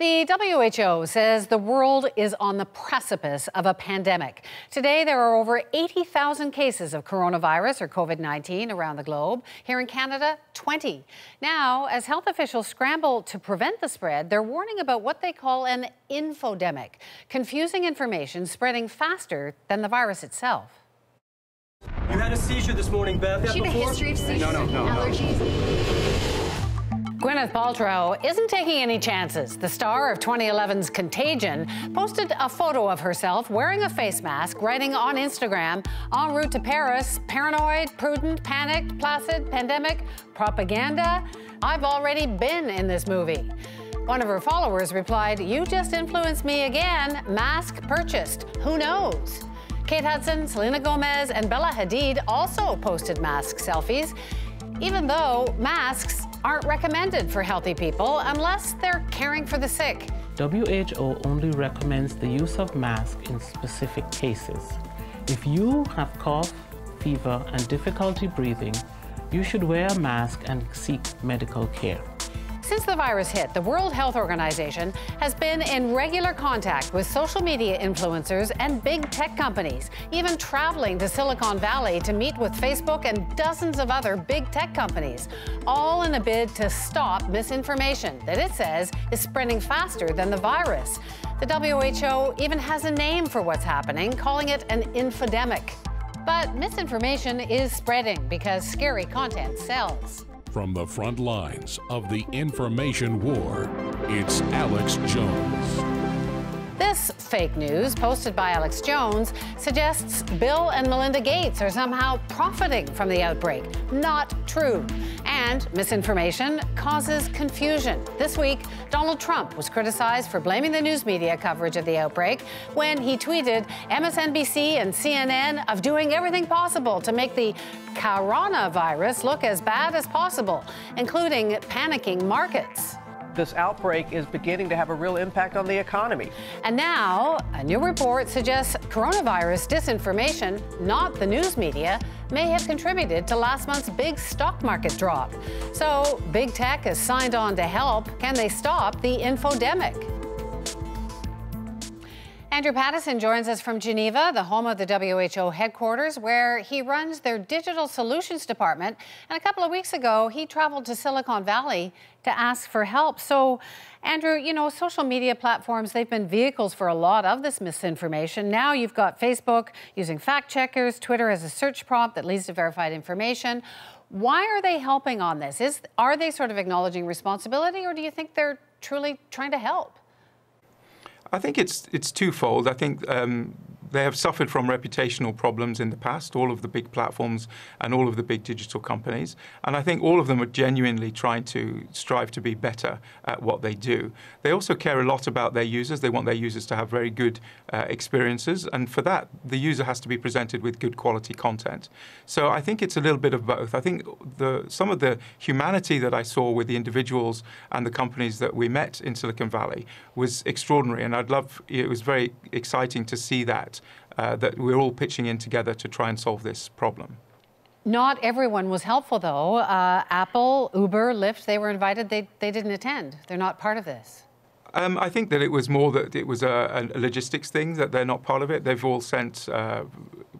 The WHO says the world is on the precipice of a pandemic. Today, there are over 80,000 cases of coronavirus or COVID-19 around the globe. Here in Canada, 20. Now, as health officials scramble to prevent the spread, they're warning about what they call an infodemic, confusing information spreading faster than the virus itself. You had a seizure this morning, Beth. She had a history of seizures and allergies. Gwyneth Paltrow isn't taking any chances. The star of 2011's Contagion posted a photo of herself wearing a face mask, writing on Instagram, en route to Paris, paranoid, prudent, panicked, placid, pandemic, propaganda. I've already been in this movie. One of her followers replied, "You just influenced me again. Mask purchased. Who knows?" Kate Hudson, Selena Gomez, and Bella Hadid also posted mask selfies, even though masks aren't recommended for healthy people unless they're caring for the sick. WHO only recommends the use of masks in specific cases. If you have cough, fever, and difficulty breathing, you should wear a mask and seek medical care. Since the virus hit, the World Health Organization has been in regular contact with social media influencers and big tech companies, even traveling to Silicon Valley to meet with Facebook and dozens of other big tech companies, all in a bid to stop misinformation that it says is spreading faster than the virus. The WHO even has a name for what's happening, calling it an infodemic. But misinformation is spreading because scary content sells. From the front lines of the information war, it's Alex Jones. This fake news, posted by Alex Jones, suggests Bill and Melinda Gates are somehow profiting from the outbreak. Not true. And misinformation causes confusion. This week, Donald Trump was criticized for blaming the news media coverage of the outbreak when he tweeted MSNBC and CNN of doing everything possible to make the coronavirus look as bad as possible, including panicking markets. This outbreak is beginning to have a real impact on the economy. And now, a new report suggests coronavirus disinformation, not the news media, may have contributed to last month's big stock market drop. So, big tech has signed on to help. Can they stop the infodemic? Andrew Pattison joins us from Geneva, the home of the WHO headquarters, where he runs their digital solutions department. And a couple of weeks ago, he traveled to Silicon Valley to ask for help. So, Andrew, you know, social media platforms, they've been vehicles for a lot of this misinformation. Now you've got Facebook using fact checkers, Twitter as a search prompt that leads to verified information. Why are they helping on this? Are they sort of acknowledging responsibility, or do you think they're truly trying to help? I think it's twofold. I think they have suffered from reputational problems in the past, all of the big platforms and all of the big digital companies. And I think all of them are genuinely trying to strive to be better at what they do. They also care a lot about their users. They want their users to have very good experiences. And for that, the user has to be presented with good quality content. So I think it's a little bit of both. I think some of the humanity that I saw with the individuals and the companies that we met in Silicon Valley was extraordinary. And it was very exciting to see that we're all pitching in together to try and solve this problem. Not everyone was helpful, though. Apple, Uber, Lyft, they were invited. They didn't attend. They're not part of this. I think that it was more that it was a logistics thing, that they're not part of it. They've all sent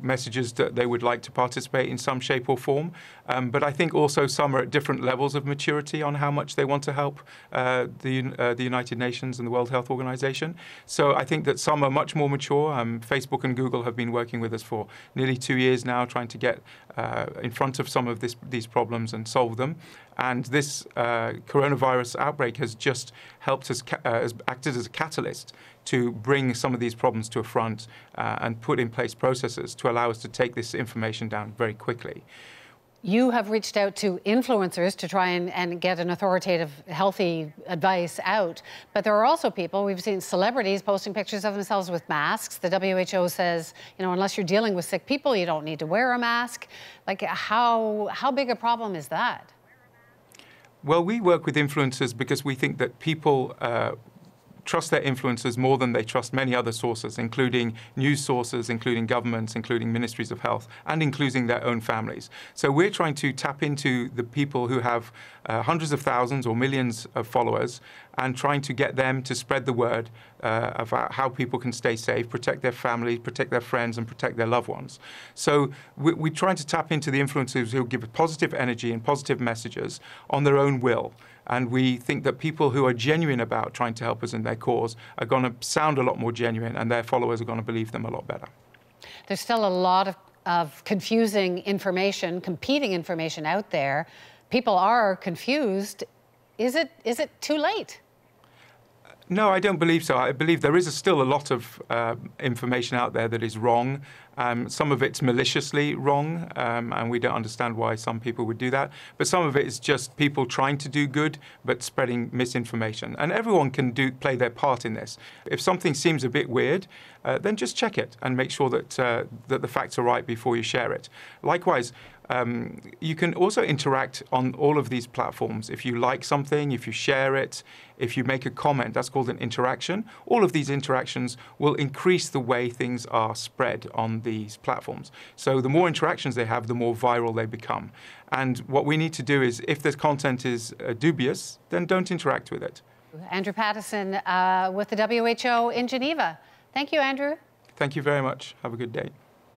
messages that they would like to participate in some shape or form. But I think also some are at different levels of maturity on how much they want to help the United Nations and the World Health Organization. So I think that some are much more mature. Facebook and Google have been working with us for nearly 2 years now, trying to get in front of some of these problems and solve them. And this coronavirus outbreak has just helped us, has acted as a catalyst to bring some of these problems to a front and put in place processes to allow us to take this information down very quickly. You have reached out to influencers to try and get an authoritative, healthy advice out. But there are also people, we've seen celebrities posting pictures of themselves with masks. The WHO says, you know, unless you're dealing with sick people, you don't need to wear a mask. Like, how big a problem is that? Well, we work with influencers because we think that people trust their influencers more than they trust many other sources, including news sources, including governments, including ministries of health, and including their own families. So we're trying to tap into the people who have hundreds of thousands or millions of followers and trying to get them to spread the word about how people can stay safe, protect their families, protect their friends, and protect their loved ones. So we're trying to tap into the influencers who give positive energy and positive messages on their own will. And we think that people who are genuine about trying to help us in their cause are going to sound a lot more genuine, and their followers are going to believe them a lot better. There's still a lot of confusing information, competing information out there. People are confused. Is it too late? No, I don't believe so. I believe there is still a lot of information out there that is wrong. Some of it's maliciously wrong, and we don't understand why some people would do that. But some of it is just people trying to do good, but spreading misinformation. And everyone can play their part in this. If something seems a bit weird, then just check it and make sure that that the facts are right before you share it. Likewise, you can also interact on all of these platforms. If you like something, if you share it, if you make a comment, that's called an interaction. All of these interactions will increase the way things are spread on these platforms. So the more interactions they have, the more viral they become. And what we need to do is, if this content is dubious, then don't interact with it. Andrew Pattison with the WHO in Geneva. Thank you, Andrew. Thank you very much. Have a good day.